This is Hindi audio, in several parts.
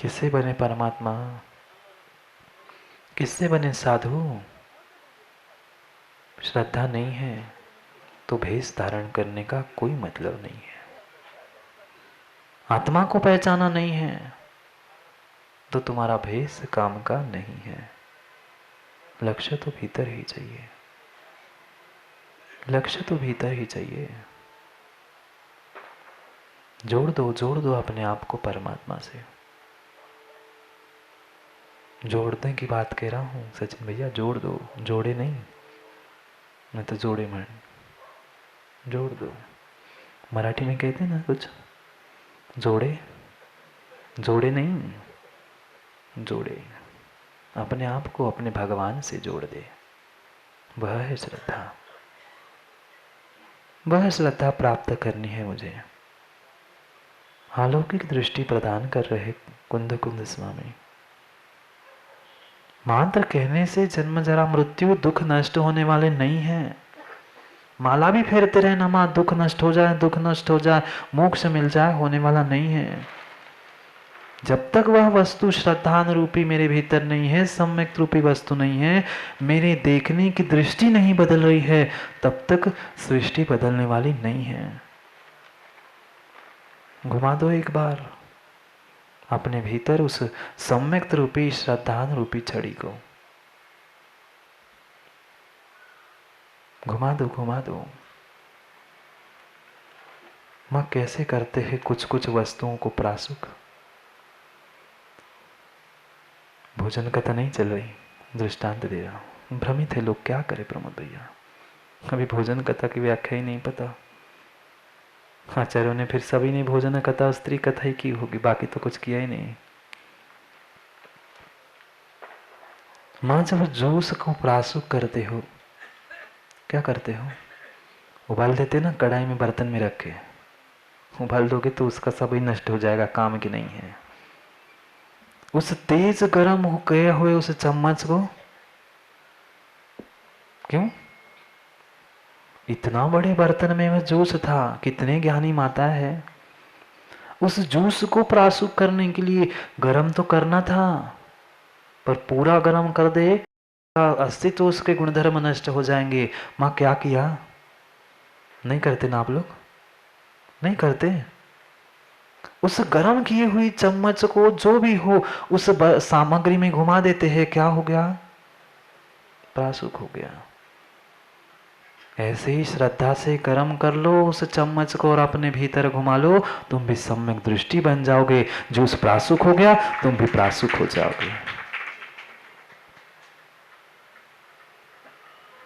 किससे बने परमात्मा, किससे बने साधु? श्रद्धा नहीं है तो भेष धारण करने का कोई मतलब नहीं है। आत्मा को पहचाना नहीं है तो तुम्हारा भेष काम का नहीं है। लक्ष्य तो भीतर ही चाहिए, लक्ष्य तो भीतर ही चाहिए। जोड़ दो अपने आप को परमात्मा से। जोड़ने की बात कह रहा हूं सचिन भैया, जोड़ दो, जोड़े नहीं, मैं तो जोड़े मन, जोड़ दो। मराठी में कहते हैं ना कुछ, जोड़े, जोड़े नहीं, जोड़े। अपने आप को अपने भगवान से जोड़ दे, वह है श्रद्धा। वह श्रद्धा प्राप्त करनी है मुझे। अलौकिक दृष्टि प्रदान कर रहे कुंद कुंद स्वामी। मंत्र कहने से जन्म जरा मृत्यु दुख नष्ट होने वाले नहीं हैं। माला भी फेरते रहे ना, मां दुख नष्ट हो जाए, दुख नष्ट हो जाए, मोक्ष मिल जाए, होने वाला नहीं है। जब तक वह वस्तु श्रद्धान रूपी मेरे भीतर नहीं है, सम्यक रूपी वस्तु नहीं है, मेरे देखने की दृष्टि नहीं बदल रही है, तब तक सृष्टि बदलने वाली नहीं है। घुमा दो एक बार अपने भीतर उस सम्यक रूपी श्रद्धान रूपी छड़ी को, घुमा दो, घुमा दो। मां कैसे करते हैं कुछ कुछ वस्तुओं को प्रासुक। भोजन कथा नहीं चल रही, दृष्टांत दे रहा हूं। भ्रमित है लोग, क्या करे प्रमोद भैया, अभी भोजन कथा की व्याख्या ही नहीं पता। आचार्यों ने फिर सभी ने भोजन कथा स्त्री कथा ही की होगी, बाकी तो कुछ किया ही नहीं। मां जब जूस को प्रासुक करते हो, क्या करते हो? उबाल देते ना, कढ़ाई में बर्तन में रख के उबाल दोगे तो उसका सब ही नष्ट हो जाएगा, काम की नहीं है। उस तेज गर्म हो गए हुए उस चम्मच को, क्यों? इतना बड़े बर्तन में वह जूस था, कितने ज्ञानी माता है। उस जूस को प्रासुक करने के लिए गर्म तो करना था, पर पूरा गर्म कर दे अस्तित्व तो उसके गुणधर्म नष्ट हो जाएंगे। मां क्या किया? नहीं करते ना आप लोग, नहीं करते। उस गर्म किए हुई चम्मच को जो भी हो उस सामग्री में घुमा देते हैं, क्या हो गया? प्रासुक हो गया। ऐसे ही श्रद्धा से कर्म कर लो उस चम्मच को और अपने भीतर घुमा लो, तुम भी सम्यक दृष्टि बन जाओगे। जो उस प्रासुक हो गया, तुम भी प्रासुक हो जाओगे।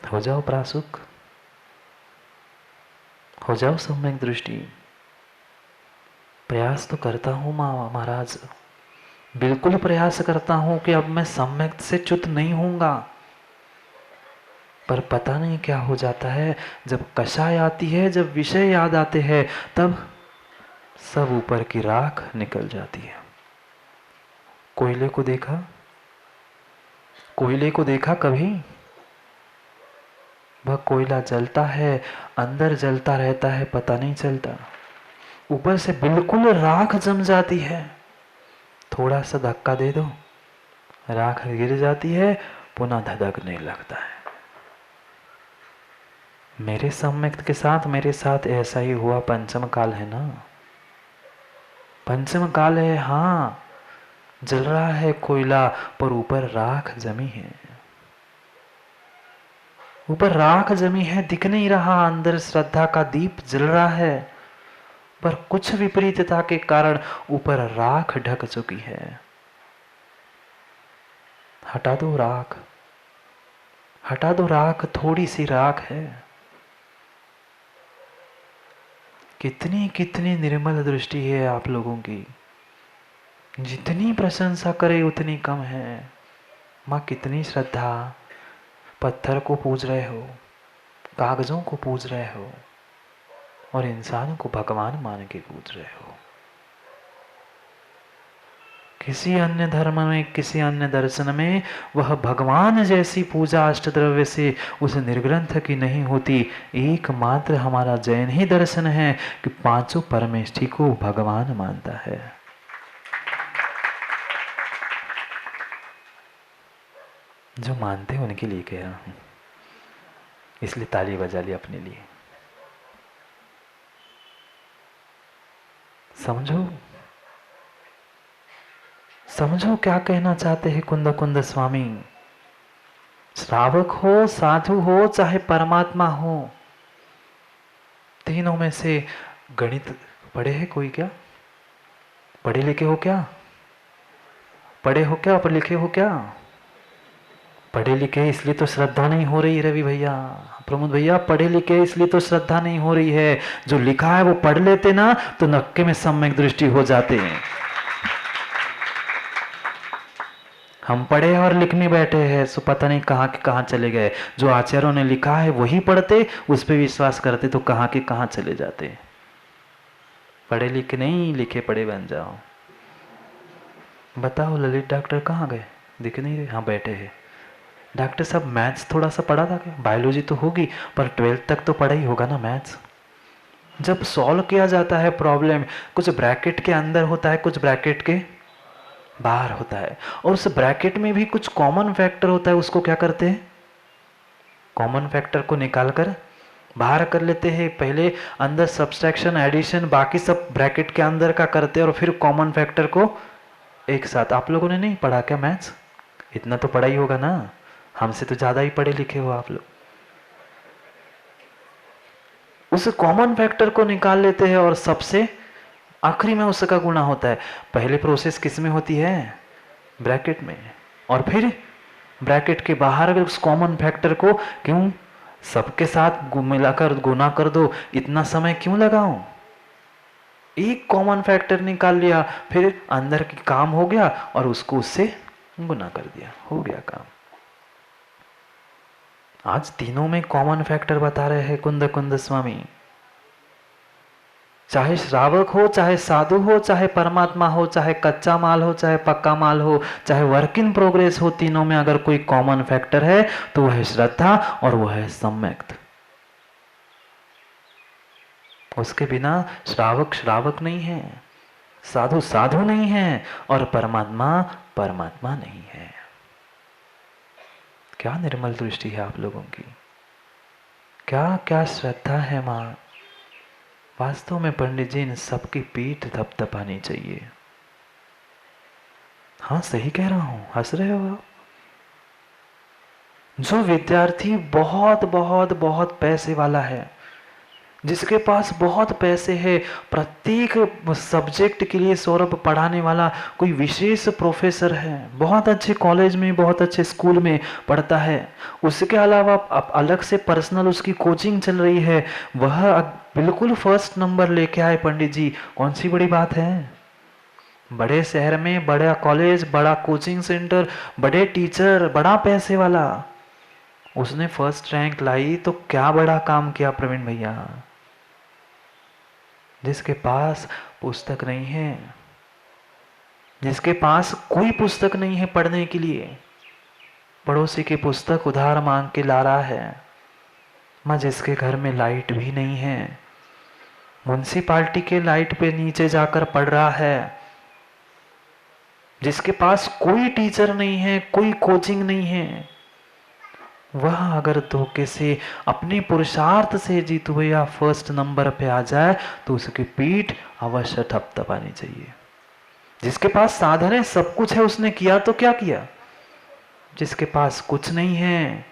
हो जाओ प्रासुक, हो जाओ सम्यक दृष्टि। प्रयास तो करता हूं महाराज, बिल्कुल प्रयास करता हूं कि अब मैं सम्यक से च्युत नहीं होऊंगा, पर पता नहीं क्या हो जाता है। जब कषाय आती है, जब विषय याद आते हैं, तब सब ऊपर की राख निकल जाती है। कोयले को देखा, कोयले को देखा कभी? वह कोयला जलता है, अंदर जलता रहता है, पता नहीं चलता। ऊपर से बिल्कुल राख जम जाती है, थोड़ा सा धक्का दे दो, राख गिर जाती है, पुनः धधकने लगता है। मेरे सम्यक के साथ, मेरे साथ ऐसा ही हुआ। पंचम काल है ना, पंचम काल है। हाँ, जल रहा है कोयला, पर ऊपर राख जमी है, ऊपर राख जमी है, दिख नहीं रहा। अंदर श्रद्धा का दीप जल रहा है, पर कुछ विपरीतता के कारण ऊपर राख ढक चुकी है। हटा दो राख, हटा दो राख, थोड़ी सी राख है। कितनी कितनी निर्मल दृष्टि है आप लोगों की, जितनी प्रशंसा करे उतनी कम है। मां कितनी श्रद्धा, पत्थर को पूज रहे हो, कागजों को पूज रहे हो, और इंसान को भगवान मान के पूज रहे हो। किसी अन्य धर्म में, किसी अन्य दर्शन में वह भगवान जैसी पूजा अष्टद्रव्य से उस निर्ग्रंथ की नहीं होती। एकमात्र हमारा जैन ही दर्शन है कि पांचों परमेष्ठी को भगवान मानता है। जो मानते हैं उनके लिए कह रहा हूं, इसलिए ताली बजा ली अपने लिए। समझो समझो क्या कहना चाहते हैं कुंद कुंद स्वामी। श्रावक हो, साधु हो, चाहे परमात्मा हो, तीनों में से गणित पढ़े है कोई क्या? पढ़े लिखे हो क्या? पढ़े हो क्या? पढ़े लिखे हो क्या? पढ़े लिखे इसलिए तो श्रद्धा नहीं हो रही रवि भैया, प्रमोद भैया, पढ़े लिखे इसलिए तो श्रद्धा नहीं हो रही है। जो लिखा है वो पढ़ लेते ना तो नक्के में सम्यक दृष्टि हो जाते हैं। हम पढ़े और लिखने बैठे हैं सो पता नहीं कहाँ के कहाँ चले गए। जो आचार्यों ने लिखा है वही पढ़ते, उस पर विश्वास करते तो कहाँ के कहाँ चले जाते। पढ़े लिखे नहीं, लिखे पढ़े बन जाओ। बताओ ललित डॉक्टर कहाँ गए? दिख नहीं रहे? हाँ बैठे हैं। डॉक्टर साहब मैथ्स थोड़ा सा पढ़ा था क्या? बायोलॉजी तो होगी पर 12th तक तो पढ़ा ही होगा ना मैथ्स। जब सॉल्व किया जाता है प्रॉब्लम, कुछ ब्रैकेट के अंदर होता है, कुछ ब्रैकेट के बाहर होता है, और उस ब्रैकेट में भी कुछ कॉमन फैक्टर होता है। उसको क्या करते हैं? कॉमन फैक्टर को निकाल कर बाहर कर लेते हैं। पहले अंदर सब्सट्रैक्शन, एडिशन, बाकी सब ब्रैकेट के अंदर का करते हैं और फिर कॉमन फैक्टर को एक साथ। आप लोगों ने नहीं पढ़ा क्या मैथ्स? इतना तो पढ़ा ही होगा ना, हमसे तो ज्यादा ही पढ़े लिखे हो आप लोग। उस कॉमन फैक्टर को निकाल लेते हैं और सबसे आखिरी में उसका गुणा होता है। पहले प्रोसेस किस में होती है? ब्रैकेट में, और फिर ब्रैकेट के बाहर उस कॉमन फैक्टर को क्यों सबके साथ मिलाकर गुना कर दो, इतना समय क्यों लगाऊं? एक कॉमन फैक्टर निकाल लिया, फिर अंदर की काम हो गया और उसको उससे गुना कर दिया, हो गया काम। आज तीनों में कॉमन फैक्टर बता रहे हैं कुंद कुंद स्वामी। चाहे श्रावक हो, चाहे साधु हो, चाहे परमात्मा हो, चाहे कच्चा माल हो, चाहे पक्का माल हो, चाहे वर्क इन प्रोग्रेस हो, तीनों में अगर कोई कॉमन फैक्टर है तो वह है श्रद्धा और वह है सम्यक्त। उसके बिना श्रावक श्रावक नहीं है, साधु साधु नहीं है और परमात्मा परमात्मा नहीं है। क्या निर्मल दृष्टि है आप लोगों की, क्या क्या श्रद्धा है मां। वास्तव में पंडित जी इन सबकी पीठ थपथपानी चाहिए। हाँ सही कह रहा हूं, हंस रहे हो आप? जो विद्यार्थी बहुत बहुत बहुत पैसे वाला है, जिसके पास बहुत पैसे है, प्रत्येक सब्जेक्ट के लिए सौरभ पढ़ाने वाला कोई विशेष प्रोफेसर है, बहुत अच्छे कॉलेज में, बहुत अच्छे स्कूल में पढ़ता है, उसके अलावा अलग से पर्सनल उसकी कोचिंग चल रही है, वह बिल्कुल फर्स्ट नंबर लेके आए पंडित जी, कौन सी बड़ी बात है? बड़े शहर में बड़ा कॉलेज, बड़ा कोचिंग सेंटर, बड़े टीचर, बड़ा पैसे वाला, उसने फर्स्ट रैंक लाई तो क्या बड़ा काम किया प्रवीण भैया। जिसके पास पुस्तक नहीं है, जिसके पास कोई पुस्तक नहीं है पढ़ने के लिए, पड़ोसी की पुस्तक उधार मांग के ला रहा है, मां जिसके घर में लाइट भी नहीं है, म्युनिसिपालिटी के लाइट पे नीचे जाकर पढ़ रहा है, जिसके पास कोई टीचर नहीं है, कोई कोचिंग नहीं है, वह अगर धोखे से अपने पुरुषार्थ से जीत हुए या फर्स्ट नंबर पे आ जाए तो उसकी पीठ अवश्य थपथपानी चाहिए। जिसके पास साधन है, सब कुछ है, उसने किया तो क्या किया। जिसके पास कुछ नहीं है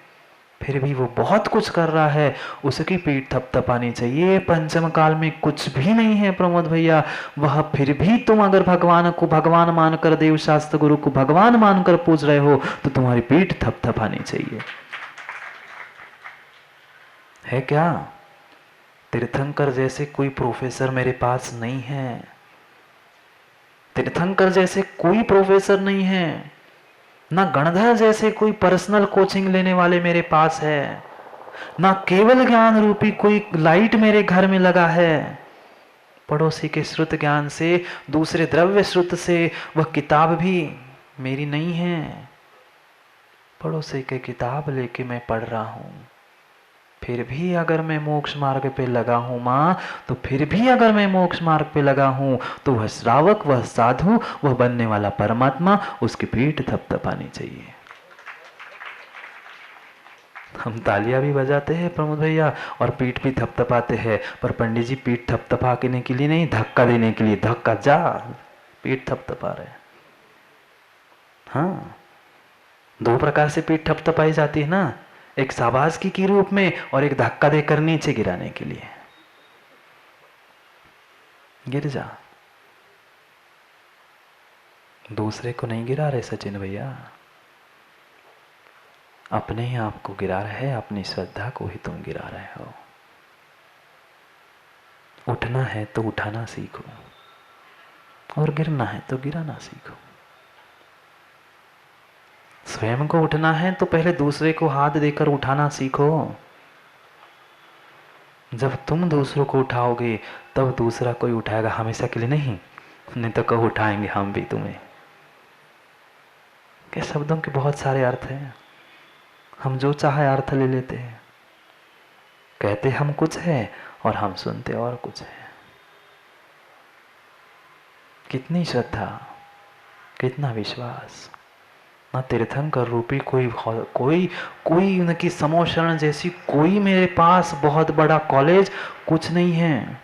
फिर भी वो बहुत कुछ कर रहा है, उसकी पीठ थपथपानी चाहिए। पंचम काल में कुछ भी नहीं है प्रमोद भैया, वह फिर भी तुम अगर भगवान को भगवान मानकर, देव शास्त्र गुरु को भगवान मानकर पूज रहे हो तो तुम्हारी पीठ थपथपानी चाहिए। है क्या? तीर्थंकर जैसे कोई प्रोफेसर मेरे पास नहीं है, तीर्थंकर जैसे कोई प्रोफेसर नहीं है, ना गणधर जैसे कोई पर्सनल कोचिंग लेने वाले मेरे पास है, ना केवल ज्ञान रूपी कोई लाइट मेरे घर में लगा है। पड़ोसी के श्रुत ज्ञान से, दूसरे द्रव्य श्रुत से वह किताब भी मेरी नहीं है। पड़ोसी के किताब लेके मैं पढ़ रहा हूं, फिर भी अगर मैं मोक्ष मार्ग पे लगा हूं मां, तो फिर भी अगर मैं मोक्ष मार्ग पे लगा हूं तो वह श्रावक, वह साधु, वह बनने वाला परमात्मा, उसकी पीठ थपथपानी चाहिए। हम तालियां भी बजाते हैं प्रमोद भैया और पीठ भी थपथपाते हैं, पर पंडित जी पीठ थपथपाने के लिए नहीं, धक्का देने के लिए, धक्का जा, पीठ थपथपा रहे हैं। हाँ, दो प्रकार से पीठ थपथपाई जाती है ना, एक शाबाशी के रूप में और एक धक्का देकर नीचे गिराने के लिए। गिर जा, दूसरे को नहीं गिरा रहे सचिन भैया, अपने ही आप को गिरा रहे, अपनी श्रद्धा को ही तुम गिरा रहे हो। उठना है तो उठाना सीखो और गिरना है तो गिराना सीखो। स्वयं को उठना है तो पहले दूसरे को हाथ देकर उठाना सीखो। जब तुम दूसरों को उठाओगे तब दूसरा कोई उठाएगा, हमेशा के लिए नहीं तो कब उठाएंगे हम भी तुम्हें। के शब्दों के बहुत सारे अर्थ हैं, हम जो चाहे अर्थ ले लेते हैं, कहते हम कुछ है और हम सुनते और कुछ है। कितनी श्रद्धा, कितना विश्वास। ना तीर्थंकर रूपी कोई उनकी समोशरण जैसी कोई मेरे पास बहुत बड़ा कॉलेज कुछ नहीं है,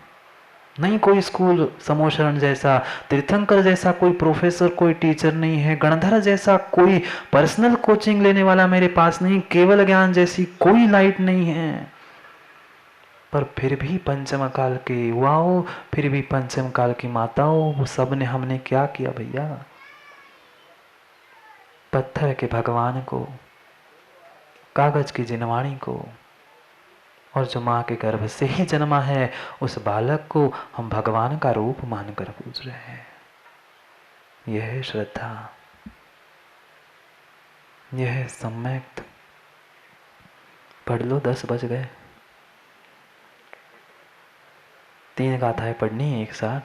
नहीं कोई स्कूल समोशरण जैसा, तीर्थंकर जैसा कोई प्रोफेसर कोई टीचर नहीं है, गणधर जैसा कोई पर्सनल कोचिंग लेने वाला मेरे पास नहीं, केवल ज्ञान जैसी कोई लाइट नहीं है। पर फिर भी पंचम काल के युवाओं, फिर भी पंचम काल की माताओं, वो सब ने हमने क्या किया भैया? पत्थर के भगवान को, कागज की जिनवाणी को, और जो माँ के गर्भ से ही जन्मा है उस बालक को हम भगवान का रूप मानकर पूज रहे हैं। यह है श्रद्धा, यह है सम्यक्त। पढ़ लो, 10 बज गए। 3 गाथाएं पढ़नी है एक साथ,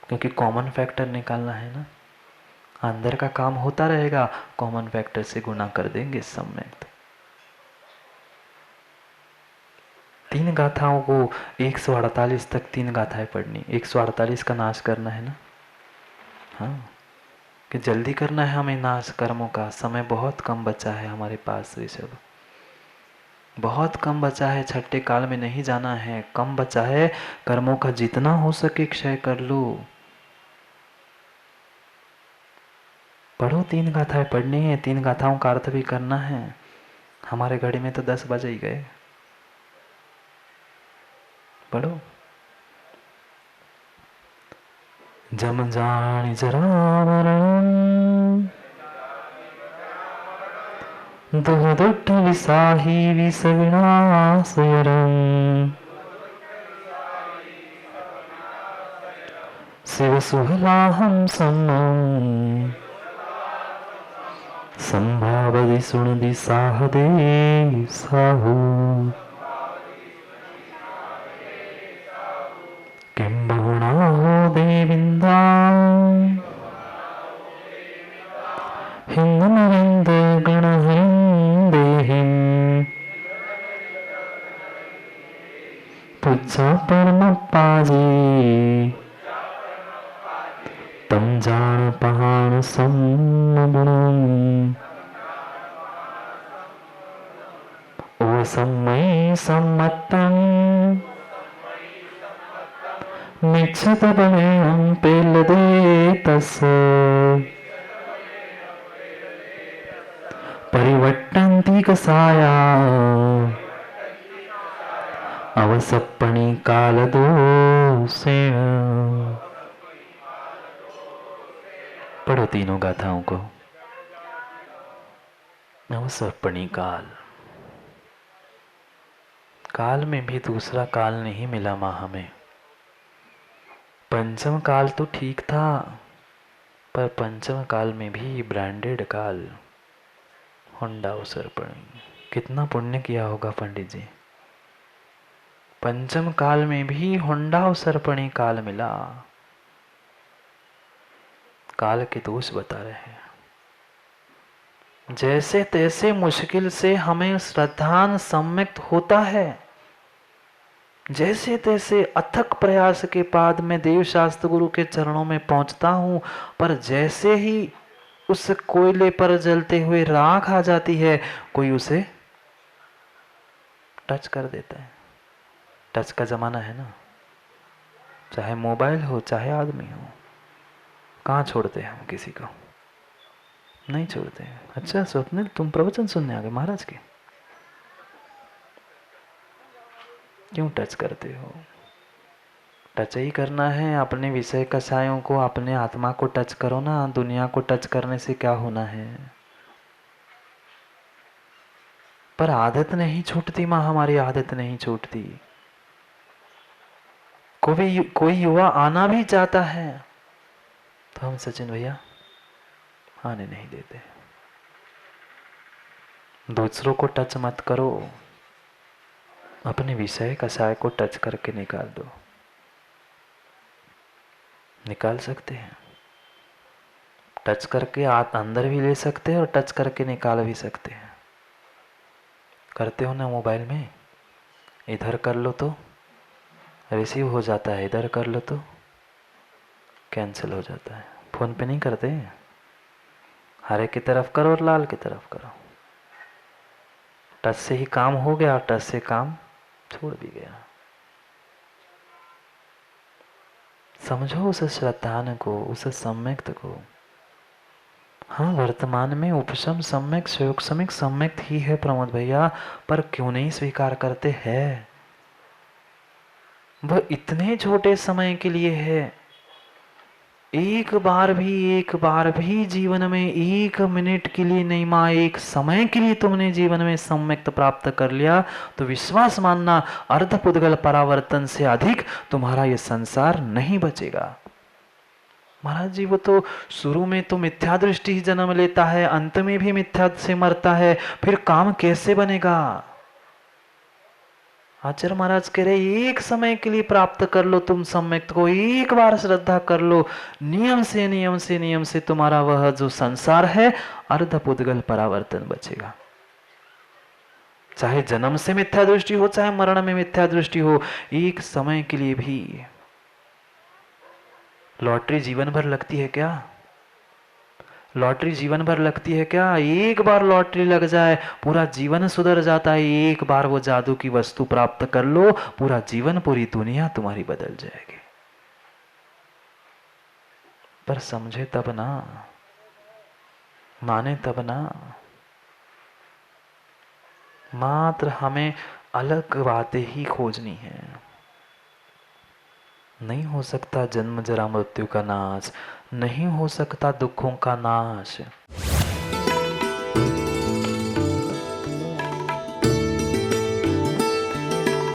क्योंकि कॉमन फैक्टर निकालना है ना। अंदर का काम होता रहेगा, कॉमन फैक्टर से गुना कर देंगे सम्यक्त। 3 गाथाओं को 148 तक 3 गाथाएं पढ़नी, 148 का नाश करना है ना। हाँ, कि जल्दी करना है हमें नाश कर्मों का, समय बहुत कम बचा है हमारे पास, ऋषभ बहुत कम बचा है, छठे काल में नहीं जाना है, कम बचा है, कर्मों का जितना हो सके क्षय कर लो। पढ़ो, 3 गाथाएं पढ़नी है, 3 गाथाओं का अर्थ भी करना है। हमारे घड़ी में तो 10 बज ही गए। पढ़ो। जम जानी जरावरण दुहदुट्ठ विसाही विसविनाशयरं शिवसुहलाहं सम्मं संभावदि सुणदि साहदे साहु किं बहुनाहो देविन्दा हिन्दनविन्द गणहरिं देहिं पूज्या परमपाजी तं जान पहान सम्मगुणं ओ सम्मयि सम्मत्तं मिच्छत बलेनं पेलदे तस्य परिवट्टन्ति कसाया अवसप्पणि कालदोषेण। पढ़ो तीनों गाथाओं को। अवसप्पणि काल, काल में भी दूसरा काल नहीं मिला माँ हमें। पंचम काल तो ठीक था, पर पंचम काल में भी ब्रांडेड काल, होंडा अवसर्पणी। कितना पुण्य किया होगा पंडित जी, पंचम काल में भी होंडा अवसर्पणी काल मिला। काल के दोष बता रहे हैं। जैसे तैसे मुश्किल से हमें श्रद्धान सम्यक्त होता है, जैसे तैसे अथक प्रयास के बाद मैं देव शास्त्र गुरु के चरणों में पहुंचता हूं, पर जैसे ही उस कोयले पर जलते हुए राख आ जाती है, कोई उसे टच कर देता है। टच का ज़माना है ना, चाहे मोबाइल हो चाहे आदमी हो। कहाँ छोड़ते हैं हम किसी को? नहीं छोड़ते। अच्छा स्वप्निल, तुम प्रवचन सुनने आ गए महाराज के? क्यों टच करते हो? टच ही करना है अपने विषय कषायों को, अपने आत्मा को टच करो ना। दुनिया को टच करने से क्या होना है? पर आदत नहीं छूटती माँ, हमारी आदत नहीं छूटती। कोई युवा आना भी चाहता है तो हम सचिन भैया आने नहीं देते। दूसरों को टच मत करो, अपने विषय कषाय को टच करके निकाल दो। निकाल सकते हैं, टच करके आप अंदर भी ले सकते हैं और टच करके निकाल भी सकते हैं। करते हो ना मोबाइल में, इधर कर लो तो रिसीव हो जाता है, इधर कर लो तो कैंसिल हो जाता है। फ़ोन पे नहीं करते, हरे की तरफ करो और लाल की तरफ करो। टच से ही काम हो गया, टच से काम छोड़ भी गया। समझो उस श्रद्धान को, उस सम्यक्त को। हाँ, वर्तमान में उपशम सम्यक स्वयोगसमिक सम्यक्त ही है प्रमोद भैया, पर क्यों नहीं स्वीकार करते हैं? वह इतने छोटे समय के लिए है। एक बार भी जीवन में 1 मिनट के लिए नहीं माँ, एक समय के लिए तुमने जीवन में सम्यक्त प्राप्त कर लिया तो विश्वास मानना, अर्धपुद्गल परावर्तन से अधिक तुम्हारा ये संसार नहीं बचेगा। महाराज जी, वो तो शुरू में तो मिथ्या दृष्टि ही जन्म लेता है, अंत में भी मिथ्या से मरता है, फिर काम कैसे बनेगा? आचार्य महाराज कह रहे एक समय के लिए प्राप्त कर लो तुम सम्यक्त को, एक बार श्रद्धा कर लो, नियम से तुम्हारा वह जो संसार है अर्धपुद्गल परावर्तन बचेगा। चाहे जन्म से मिथ्या दृष्टि हो, चाहे मरण में मिथ्या दृष्टि हो, एक समय के लिए भी। लॉटरी जीवन भर लगती है क्या? लॉटरी जीवन भर लगती है क्या? एक बार लॉटरी लग जाए पूरा जीवन सुधर जाता है। एक बार वो जादू की वस्तु प्राप्त कर लो, पूरा जीवन पूरी दुनिया तुम्हारी बदल जाएगी। पर समझे तब ना, माने तब ना। मात्र हमें अलग बातें ही खोजनी है। नहीं हो सकता जन्म जरा मृत्यु का नाश, नहीं हो सकता दुखों का नाश।